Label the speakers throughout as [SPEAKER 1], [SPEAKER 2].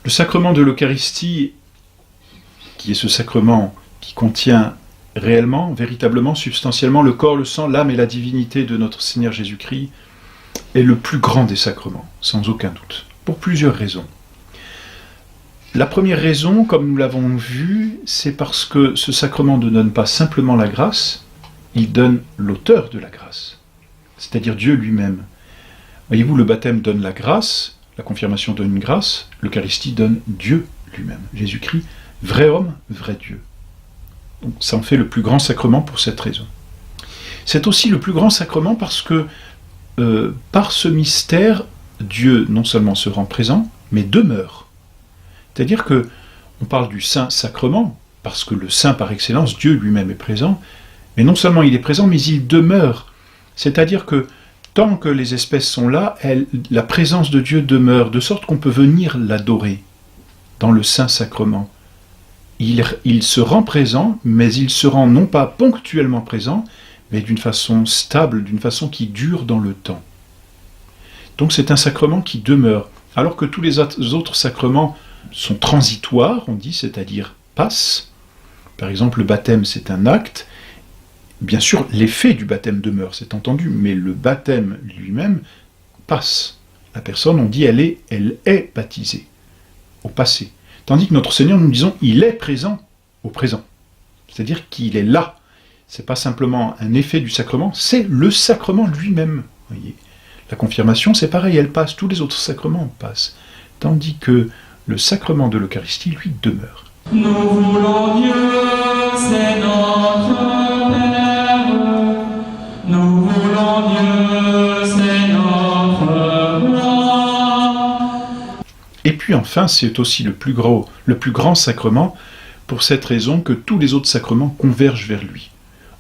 [SPEAKER 1] Le sacrement de l'Eucharistie, qui est ce sacrement qui contient réellement, véritablement, substantiellement le corps, le sang, l'âme et la divinité de notre Seigneur Jésus-Christ, est le plus grand des sacrements, sans aucun doute, pour plusieurs raisons. La première raison, comme nous l'avons vu, c'est parce que ce sacrement ne donne pas simplement la grâce, il donne l'auteur de la grâce, c'est-à-dire Dieu lui-même. Voyez-vous, le baptême donne la grâce, la confirmation donne une grâce, l'Eucharistie donne Dieu lui-même, Jésus-Christ, vrai homme, vrai Dieu. Donc ça en fait le plus grand sacrement pour cette raison. C'est aussi le plus grand sacrement parce que par ce mystère, Dieu non seulement se rend présent, mais demeure. C'est-à-dire que on parle du Saint-Sacrement, parce que le Saint par excellence, Dieu lui-même est présent, mais non seulement il est présent, mais il demeure. C'est-à-dire que tant que les espèces sont là, la présence de Dieu demeure, de sorte qu'on peut venir l'adorer dans le Saint-Sacrement. Il se rend présent, mais il se rend non pas ponctuellement présent, mais d'une façon stable, d'une façon qui dure dans le temps. Donc c'est un sacrement qui demeure, alors que tous les autres sacrements sont transitoires, on dit, c'est-à-dire passent. Par exemple, le baptême, c'est un acte. Bien sûr, l'effet du baptême demeure, c'est entendu, mais le baptême lui-même passe. La personne, on dit, elle est baptisée, au passé. Tandis que notre Seigneur, nous disons, il est présent au présent. C'est-à-dire qu'il est là. Ce n'est pas simplement un effet du sacrement, c'est le sacrement lui-même. Voyez. La confirmation, c'est pareil, elle passe, tous les autres sacrements passent. Tandis que le sacrement de l'Eucharistie, lui, demeure.
[SPEAKER 2] Nous voulons Dieu, c'est notre Père. Nous voulons Dieu, c'est notre roi.
[SPEAKER 1] Et puis enfin, c'est aussi le plus grand sacrement, pour cette raison que tous les autres sacrements convergent vers lui.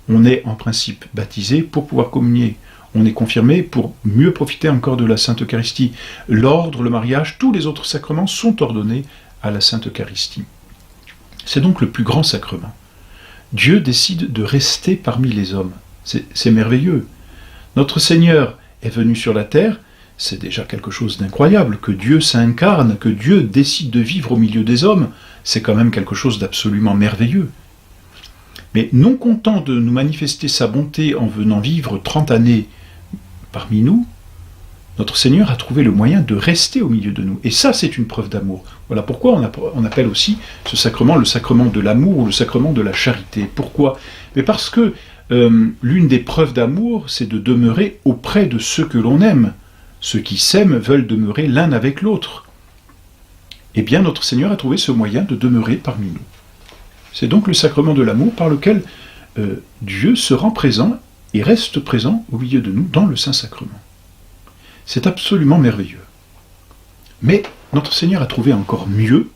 [SPEAKER 1] On est en principe baptisé pour pouvoir communier. On est confirmé pour mieux profiter encore de la Sainte Eucharistie. L'ordre, le mariage, tous les autres sacrements sont ordonnés à la Sainte Eucharistie. C'est donc le plus grand sacrement. Dieu décide de rester parmi les hommes. C'est merveilleux. Notre Seigneur est venu sur la terre, c'est déjà quelque chose d'incroyable, que Dieu s'incarne, que Dieu décide de vivre au milieu des hommes, c'est quand même quelque chose d'absolument merveilleux. Mais non content de nous manifester sa bonté en venant vivre 30 années parmi nous, notre Seigneur a trouvé le moyen de rester au milieu de nous. Et ça, c'est une preuve d'amour. Voilà pourquoi on appelle aussi ce sacrement le sacrement de l'amour ou le sacrement de la charité. Pourquoi ? Mais parce que l'une des preuves d'amour, c'est de demeurer auprès de ceux que l'on aime. Ceux qui s'aiment veulent demeurer l'un avec l'autre. Eh bien, notre Seigneur a trouvé ce moyen de demeurer parmi nous. C'est donc le sacrement de l'amour par lequel Dieu se rend présent et reste présent au milieu de nous dans le Saint-Sacrement. C'est absolument merveilleux. Mais notre Seigneur a trouvé encore mieux,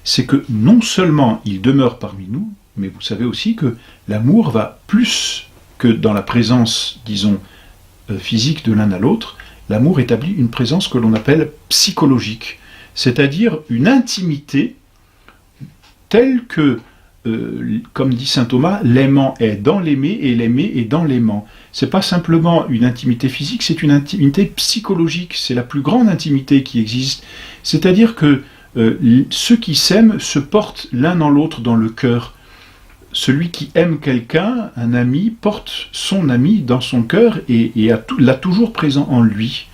[SPEAKER 1] c'est que non seulement il demeure parmi nous, mais vous savez aussi que l'amour va plus que dans la présence, disons, physique de l'un à l'autre, l'amour établit une présence que l'on appelle psychologique, c'est-à-dire une intimité telle que, comme dit saint Thomas, l'aimant est dans l'aimé et l'aimé est dans l'aimant. C'est pas simplement une intimité physique, c'est une intimité psychologique, c'est la plus grande intimité qui existe. C'est-à-dire que ceux qui s'aiment se portent l'un dans l'autre dans le cœur. Celui qui aime quelqu'un, un ami, porte son ami dans son cœur et l'a toujours présent en lui.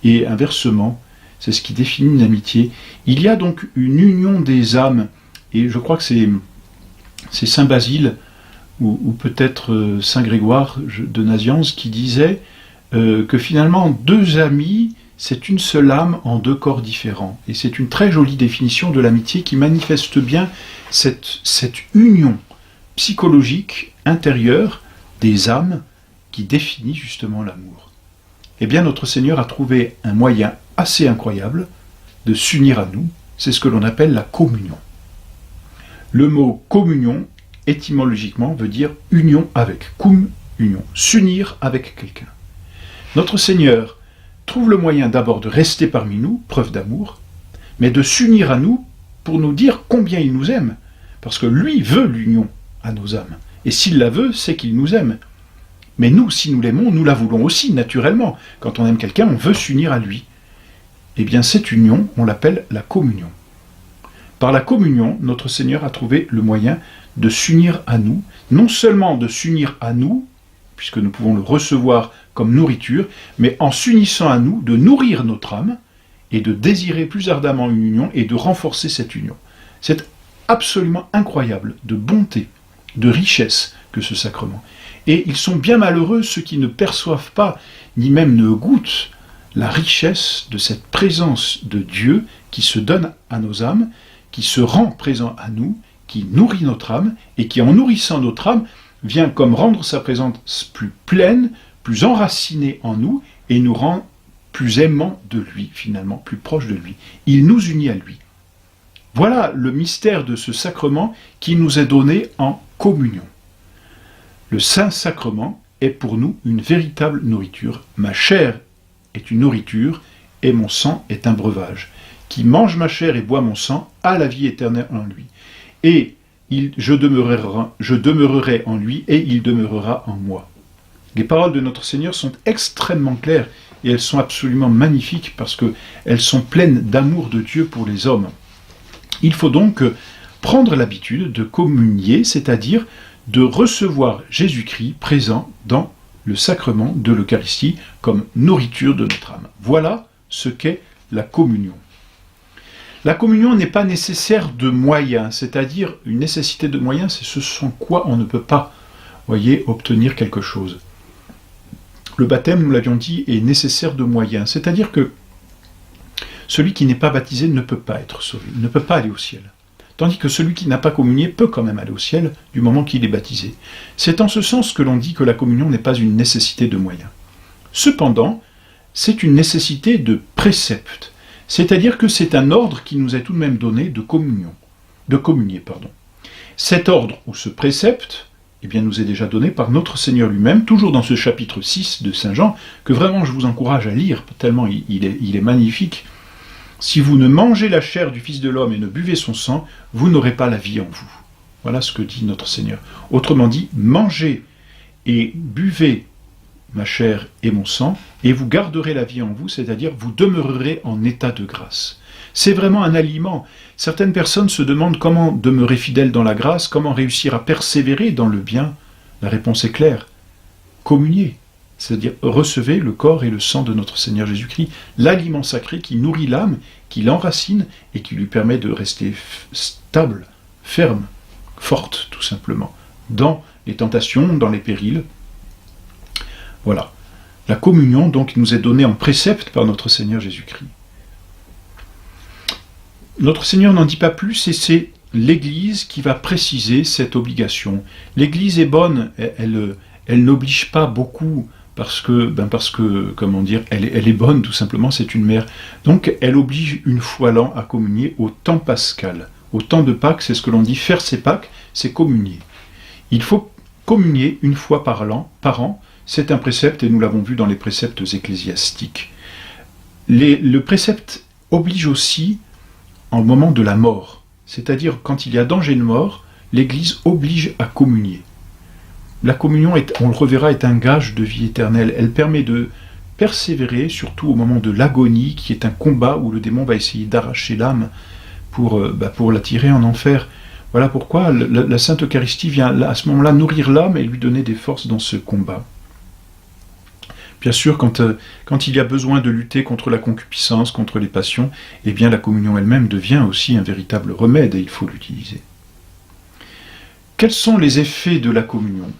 [SPEAKER 1] Et inversement, c'est ce qui définit une amitié. Il y a donc une union des âmes, et je crois que c'est saint Basile, ou peut-être saint Grégoire de Nazianze, qui disait que finalement, deux amis, c'est une seule âme en deux corps différents. Et c'est une très jolie définition de l'amitié qui manifeste bien cette union psychologique intérieure des âmes qui définit justement l'amour. Eh bien, notre Seigneur a trouvé un moyen assez incroyable de s'unir à nous, c'est ce que l'on appelle la communion. Le mot communion, étymologiquement, veut dire union avec, cum union, s'unir avec quelqu'un. Notre Seigneur trouve le moyen d'abord de rester parmi nous, preuve d'amour, mais de s'unir à nous pour nous dire combien il nous aime, parce que lui veut l'union à nos âmes. Et s'il la veut, c'est qu'il nous aime. Mais nous, si nous l'aimons, nous la voulons aussi, naturellement. Quand on aime quelqu'un, on veut s'unir à lui. Eh bien, cette union, on l'appelle la communion. Par la communion, notre Seigneur a trouvé le moyen de s'unir à nous, non seulement de s'unir à nous, puisque nous pouvons le recevoir comme nourriture, mais en s'unissant à nous, de nourrir notre âme et de désirer plus ardemment une union et de renforcer cette union. C'est absolument incroyable de bonté, de richesse que ce sacrement. Et ils sont bien malheureux ceux qui ne perçoivent pas, ni même ne goûtent la richesse de cette présence de Dieu qui se donne à nos âmes, qui se rend présent à nous, qui nourrit notre âme, et qui, en nourrissant notre âme, vient comme rendre sa présence plus pleine, plus enracinée en nous, et nous rend plus aimants de lui, finalement, plus proches de lui. Il nous unit à lui. Voilà le mystère de ce sacrement qui nous est donné en communion. Le Saint-Sacrement est pour nous une véritable nourriture. Ma chair est une nourriture, et mon sang est un breuvage. Qui mange ma chair et boit mon sang a la vie éternelle en lui. Et je demeurerai en lui, et il demeurera en moi. Les paroles de notre Seigneur sont extrêmement claires, et elles sont absolument magnifiques, parce qu'elles sont pleines d'amour de Dieu pour les hommes. Il faut donc prendre l'habitude de communier, c'est-à-dire de recevoir Jésus-Christ présent dans le sacrement de l'Eucharistie comme nourriture de notre âme. Voilà ce qu'est la communion. La communion n'est pas nécessaire de moyens, c'est-à-dire une nécessité de moyens, c'est ce sans quoi on ne peut pas, obtenir quelque chose. Le baptême, nous l'avions dit, est nécessaire de moyens, c'est-à-dire que celui qui n'est pas baptisé ne peut pas être sauvé, ne peut pas aller au ciel. Tandis que celui qui n'a pas communié peut quand même aller au ciel du moment qu'il est baptisé. C'est en ce sens que l'on dit que la communion n'est pas une nécessité de moyens. Cependant, c'est une nécessité de précepte, c'est-à-dire que c'est un ordre qui nous est tout de même donné de communier. Cet ordre ou ce précepte nous est déjà donné par notre Seigneur lui-même, toujours dans ce chapitre 6 de Saint Jean, que vraiment je vous encourage à lire, tellement il est magnifique. Si vous ne mangez la chair du Fils de l'homme et ne buvez son sang, vous n'aurez pas la vie en vous. Voilà ce que dit notre Seigneur. Autrement dit, mangez et buvez ma chair et mon sang, et vous garderez la vie en vous, c'est-à-dire vous demeurerez en état de grâce. C'est vraiment un aliment. Certaines personnes se demandent comment demeurer fidèle dans la grâce, comment réussir à persévérer dans le bien. La réponse est claire. Communiez, c'est-à-dire recevez le corps et le sang de notre Seigneur Jésus-Christ, l'aliment sacré qui nourrit l'âme, qui l'enracine et qui lui permet de rester stable, ferme, forte tout simplement, dans les tentations, dans les périls. Voilà. La communion donc nous est donnée en précepte par notre Seigneur Jésus-Christ. Notre Seigneur n'en dit pas plus et c'est l'Église qui va préciser cette obligation. L'Église est bonne, elle n'oblige pas beaucoup parce que elle est bonne tout simplement, c'est une mère. Donc elle oblige une fois l'an à communier au temps pascal. Au temps de Pâques, c'est ce que l'on dit, faire ses Pâques, c'est communier. Il faut communier une fois par an, c'est un précepte et nous l'avons vu dans les préceptes ecclésiastiques. Le précepte oblige aussi en moment de la mort, c'est-à-dire quand il y a danger de mort, l'Église oblige à communier. La communion, on le reverra, est un gage de vie éternelle. Elle permet de persévérer, surtout au moment de l'agonie, qui est un combat où le démon va essayer d'arracher l'âme pour l'attirer en enfer. Voilà pourquoi la Sainte Eucharistie vient à ce moment-là nourrir l'âme et lui donner des forces dans ce combat. Bien sûr, quand il y a besoin de lutter contre la concupiscence, contre les passions, la communion elle-même devient aussi un véritable remède et il faut l'utiliser. Quels sont les effets de la communion ?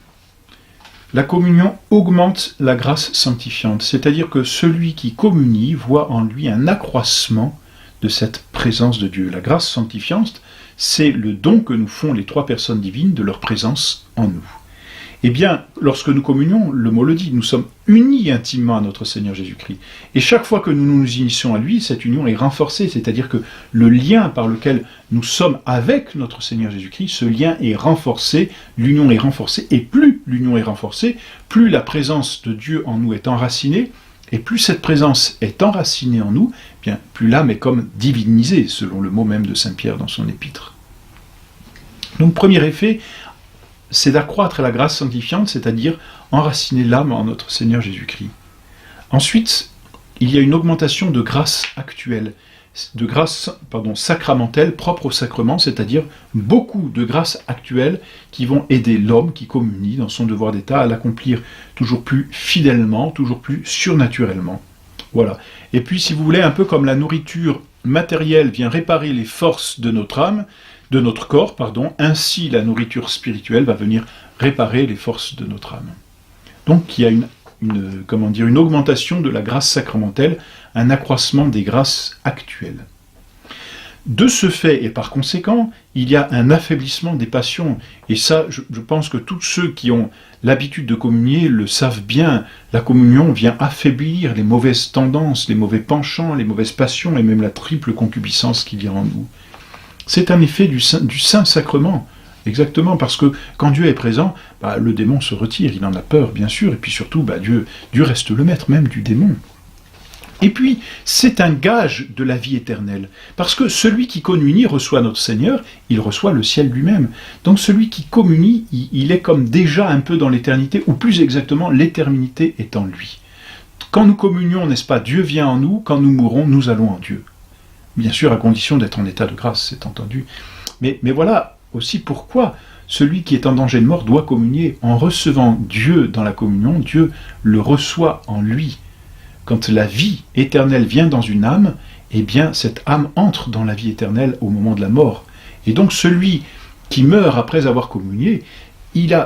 [SPEAKER 1] La communion augmente la grâce sanctifiante, c'est-à-dire que celui qui communie voit en lui un accroissement de cette présence de Dieu. La grâce sanctifiante, c'est le don que nous font les trois personnes divines de leur présence en nous. Lorsque nous communions, le mot le dit, nous sommes unis intimement à notre Seigneur Jésus-Christ. Et chaque fois que nous nous initions à lui, cette union est renforcée, c'est-à-dire que le lien par lequel nous sommes avec notre Seigneur Jésus-Christ, ce lien est renforcé, l'union est renforcée, et plus l'union est renforcée, plus la présence de Dieu en nous est enracinée, et plus cette présence est enracinée en nous, plus l'âme est comme divinisée, selon le mot même de Saint Pierre dans son épître. Donc, premier effet, c'est d'accroître la grâce sanctifiante, c'est-à-dire enraciner l'âme en notre Seigneur Jésus-Christ. Ensuite, il y a une augmentation de grâce actuelle, sacramentelle propre au sacrement, c'est-à-dire beaucoup de grâces actuelles qui vont aider l'homme qui communie dans son devoir d'État à l'accomplir toujours plus fidèlement, toujours plus surnaturellement. Voilà. Et puis, si vous voulez, un peu comme la nourriture matérielle vient réparer les forces de notre âme, de notre corps, ainsi la nourriture spirituelle va venir réparer les forces de notre âme. Donc, il y a une augmentation de la grâce sacramentelle, un accroissement des grâces actuelles. De ce fait, et par conséquent, il y a un affaiblissement des passions. Et ça, je pense que tous ceux qui ont l'habitude de communier le savent bien. La communion vient affaiblir les mauvaises tendances, les mauvais penchants, les mauvaises passions, et même la triple concupiscence qu'il y a en nous. C'est un effet du Saint-Sacrement. Exactement, parce que quand Dieu est présent, le démon se retire, il en a peur, bien sûr, et puis surtout, Dieu reste le maître même du démon. Et puis, c'est un gage de la vie éternelle, parce que celui qui communie reçoit notre Seigneur, il reçoit le ciel lui-même. Donc celui qui communie, il est comme déjà un peu dans l'éternité, ou plus exactement, l'éternité est en lui. Quand nous communions, n'est-ce pas, Dieu vient en nous, quand nous mourrons, nous allons en Dieu. Bien sûr, à condition d'être en état de grâce, c'est entendu. Mais voilà aussi pourquoi celui qui est en danger de mort doit communier. En recevant Dieu dans la communion, Dieu le reçoit en lui. Quand la vie éternelle vient dans une âme, eh bien cette âme entre dans la vie éternelle au moment de la mort. Et donc celui qui meurt après avoir communié,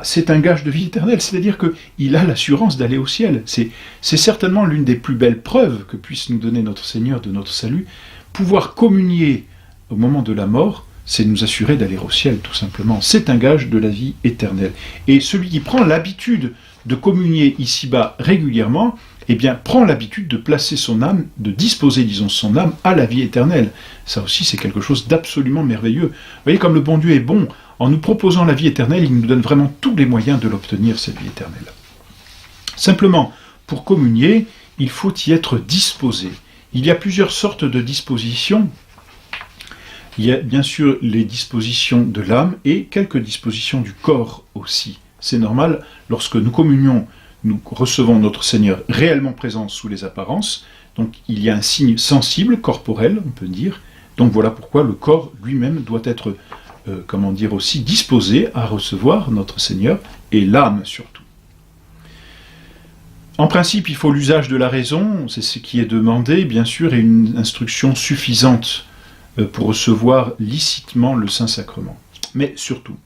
[SPEAKER 1] c'est un gage de vie éternelle, c'est-à-dire qu'il a l'assurance d'aller au ciel. C'est certainement l'une des plus belles preuves que puisse nous donner notre Seigneur de notre salut. Pouvoir communier au moment de la mort, c'est nous assurer d'aller au ciel, tout simplement. C'est un gage de la vie éternelle. Et celui qui prend l'habitude de communier ici-bas régulièrement, eh bien, prend l'habitude de placer son âme, de disposer, son âme à la vie éternelle. Ça aussi, c'est quelque chose d'absolument merveilleux. Vous voyez, comme le bon Dieu est bon, en nous proposant la vie éternelle, il nous donne vraiment tous les moyens de l'obtenir, cette vie éternelle. Simplement, pour communier, il faut y être disposé. Il y a plusieurs sortes de dispositions. Il y a bien sûr les dispositions de l'âme et quelques dispositions du corps aussi. C'est normal, lorsque nous communions, nous recevons notre Seigneur réellement présent sous les apparences, donc il y a un signe sensible, corporel, on peut dire. Donc voilà pourquoi le corps lui-même doit être, aussi disposé à recevoir notre Seigneur, et l'âme surtout. En principe, il faut l'usage de la raison, c'est ce qui est demandé, bien sûr, et une instruction suffisante pour recevoir licitement le Saint-Sacrement. Mais surtout,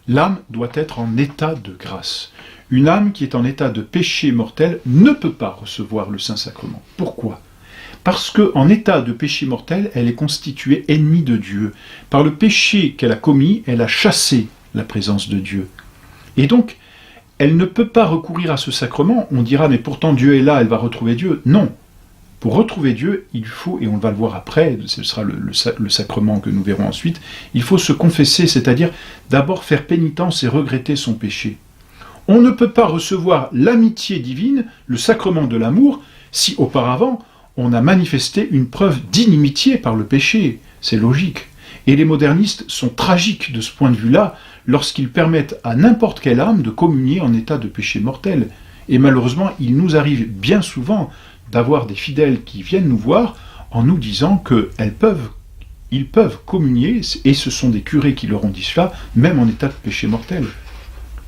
[SPEAKER 1] l'âme doit être en état de grâce. Une âme qui est en état de péché mortel ne peut pas recevoir le Saint-Sacrement. Pourquoi ? Parce qu'en état de péché mortel, elle est constituée ennemie de Dieu. Par le péché qu'elle a commis, elle a chassé la présence de Dieu. Et donc, elle ne peut pas recourir à ce sacrement. On dira, mais pourtant Dieu est là, elle va retrouver Dieu. Non. Pour retrouver Dieu, il faut, et on va le voir après, ce sera le sacrement que nous verrons ensuite, il faut se confesser, c'est-à-dire d'abord faire pénitence et regretter son péché. On ne peut pas recevoir l'amitié divine, le sacrement de l'amour, si auparavant on a manifesté une preuve d'inimitié par le péché. C'est logique. Et les modernistes sont tragiques de ce point de vue-là, lorsqu'ils permettent à n'importe quelle âme de communier en état de péché mortel. Et malheureusement, il nous arrive bien souvent d'avoir des fidèles qui viennent nous voir en nous disant qu'ils peuvent communier, et ce sont des curés qui leur ont dit cela, même en état de péché mortel.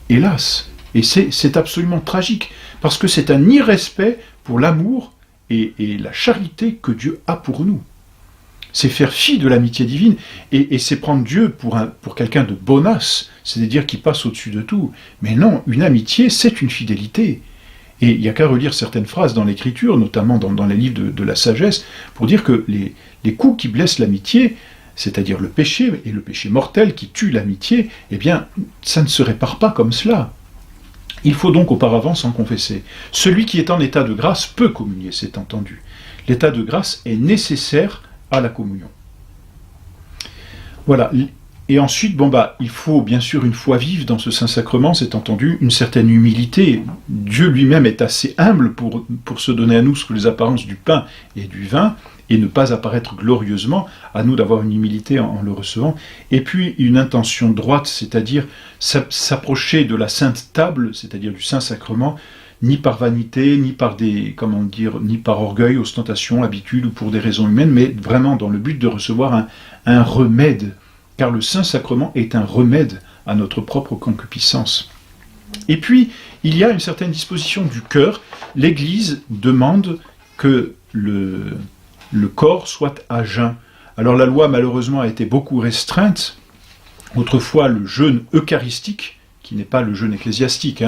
[SPEAKER 1] Hélas, et c'est absolument tragique, parce que c'est un irrespect pour l'amour et la charité que Dieu a pour nous. C'est faire fi de l'amitié divine, et c'est prendre Dieu pour quelqu'un de bonasse, c'est-à-dire qui passe au-dessus de tout. Mais non, une amitié, c'est une fidélité. Et il n'y a qu'à relire certaines phrases dans l'Écriture, notamment dans les livres de la sagesse, pour dire que les coups qui blessent l'amitié, c'est-à-dire le péché, et le péché mortel qui tue l'amitié, eh bien, ça ne se répare pas comme cela. Il faut donc auparavant s'en confesser. Celui qui est en état de grâce peut communier, c'est entendu. L'état de grâce est nécessaire à la communion. Voilà. Et ensuite, il faut bien sûr une foi vive dans ce Saint-Sacrement, c'est entendu, une certaine humilité. Dieu lui-même est assez humble pour se donner à nous sous les apparences du pain et du vin, et ne pas apparaître glorieusement, à nous d'avoir une humilité en le recevant. Et puis une intention droite, c'est-à-dire s'approcher de la Sainte Table, c'est-à-dire du Saint-Sacrement, ni par vanité, ni par ni par orgueil, ostentation, habitude ou pour des raisons humaines, mais vraiment dans le but de recevoir un remède, car le Saint-Sacrement est un remède à notre propre concupiscence. Et puis, il y a une certaine disposition du cœur. L'Église demande que le corps soit à jeun. Alors la loi, malheureusement, a été beaucoup restreinte. Autrefois, le jeûne eucharistique, qui n'est pas le jeûne ecclésiastique,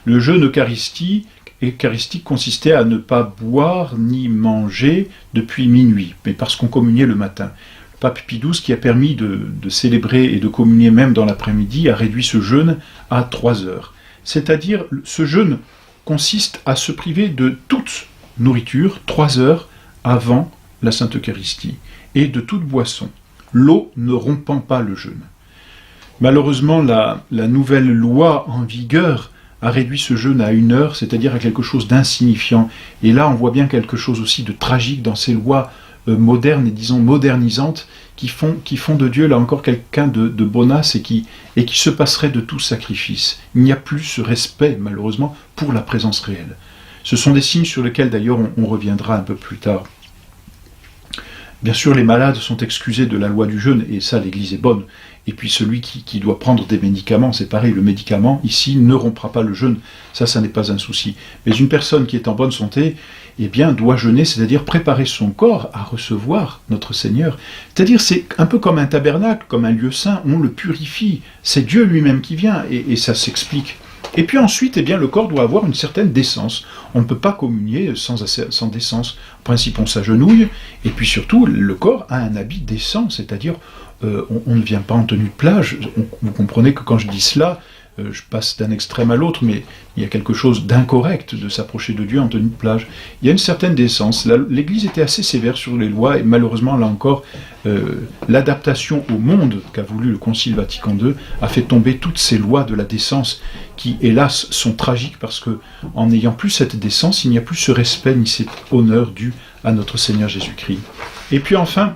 [SPEAKER 1] le jeûne eucharistique consistait à ne pas boire ni manger depuis minuit, mais parce qu'on communiait le matin. Le pape Pie XII, qui a permis de célébrer et de communier même dans l'après-midi, a réduit ce jeûne à 3 heures. C'est-à-dire, ce jeûne consiste à se priver de toute nourriture 3 heures avant la Sainte Eucharistie, et de toute boisson, l'eau ne rompant pas le jeûne. Malheureusement, la nouvelle loi en vigueur a réduit ce jeûne à 1 heure, c'est-à-dire à quelque chose d'insignifiant. Et là, on voit bien quelque chose aussi de tragique dans ces lois modernes et disons modernisantes qui font de Dieu, là encore, quelqu'un de bonasse et qui se passerait de tout sacrifice. Il n'y a plus ce respect, malheureusement, pour la présence réelle. Ce sont des signes sur lesquels, d'ailleurs, on reviendra un peu plus tard. Bien sûr, les malades sont excusés de la loi du jeûne, et ça, l'Église est bonne. Et puis celui qui doit prendre des médicaments, c'est pareil, le médicament, ici, ne rompra pas le jeûne. Ça n'est pas un souci. Mais une personne qui est en bonne santé, eh bien, doit jeûner, c'est-à-dire préparer son corps à recevoir notre Seigneur. C'est-à-dire, c'est un peu comme un tabernacle, comme un lieu saint, on le purifie. C'est Dieu lui-même qui vient, et ça s'explique. Et puis ensuite, eh bien, le corps doit avoir une certaine décence. On ne peut pas communier sans décence. En principe, on s'agenouille, et puis surtout, le corps a un habit décent, c'est-à-dire, on ne vient pas en tenue de plage. Vous comprenez que quand je dis cela, je passe d'un extrême à l'autre, mais il y a quelque chose d'incorrect de s'approcher de Dieu en tenue de plage. Il y a une certaine décence. L'Église était assez sévère sur les lois, et malheureusement, là encore, l'adaptation au monde qu'a voulu le Concile Vatican II a fait tomber toutes ces lois de la décence qui, hélas, sont tragiques parce que, en n'ayant plus cette décence, il n'y a plus ce respect ni cet honneur dû à notre Seigneur Jésus-Christ. Et puis enfin,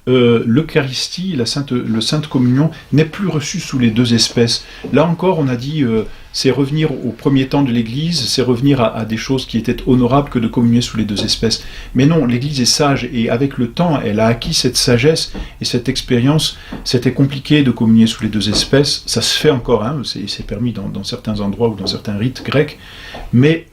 [SPEAKER 1] l'Eucharistie, le Sainte Communion, n'est plus reçue sous les 2 espèces. Là encore, on a dit, c'est revenir au premier temps de l'Église, c'est revenir à des choses qui étaient honorables que de communier sous les 2 espèces. Mais non, l'Église est sage, et avec le temps, elle a acquis cette sagesse et cette expérience. C'était compliqué de communier sous les 2 espèces, ça se fait encore, c'est permis dans certains endroits ou dans certains rites grecs, mais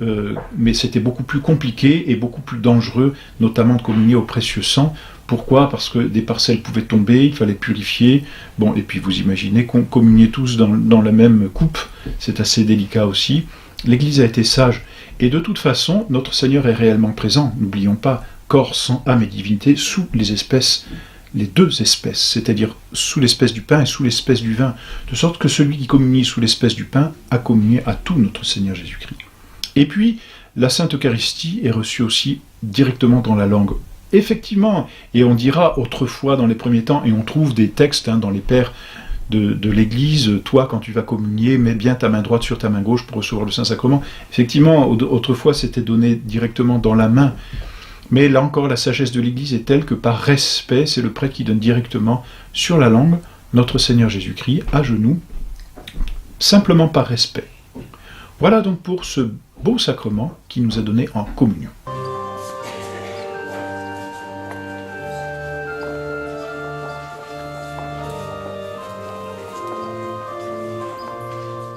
[SPEAKER 1] c'était beaucoup plus compliqué et beaucoup plus dangereux, notamment de communier au précieux sang. Pourquoi ? Parce que des parcelles pouvaient tomber, il fallait purifier. Bon, et puis vous imaginez qu'on communiait tous dans la même coupe, c'est assez délicat aussi. L'Église a été sage, et de toute façon, notre Seigneur est réellement présent. N'oublions pas, corps, sang, âme et divinité, sous les espèces, les 2 espèces, c'est-à-dire sous l'espèce du pain et sous l'espèce du vin, de sorte que celui qui communie sous l'espèce du pain a communié à tout notre Seigneur Jésus-Christ. Et puis, la Sainte Eucharistie est reçue aussi directement dans la langue. Effectivement, et on dira autrefois dans les premiers temps, et on trouve des textes dans les pères de l'Église, toi quand tu vas communier, mets bien ta main droite sur ta main gauche pour recevoir le Saint-Sacrement. Effectivement, autrefois c'était donné directement dans la main, mais là encore la sagesse de l'Église est telle que par respect, c'est le prêtre qui donne directement sur la langue notre Seigneur Jésus-Christ à genoux, simplement par respect. Voilà donc pour ce beau sacrement qui nous a donné en communion.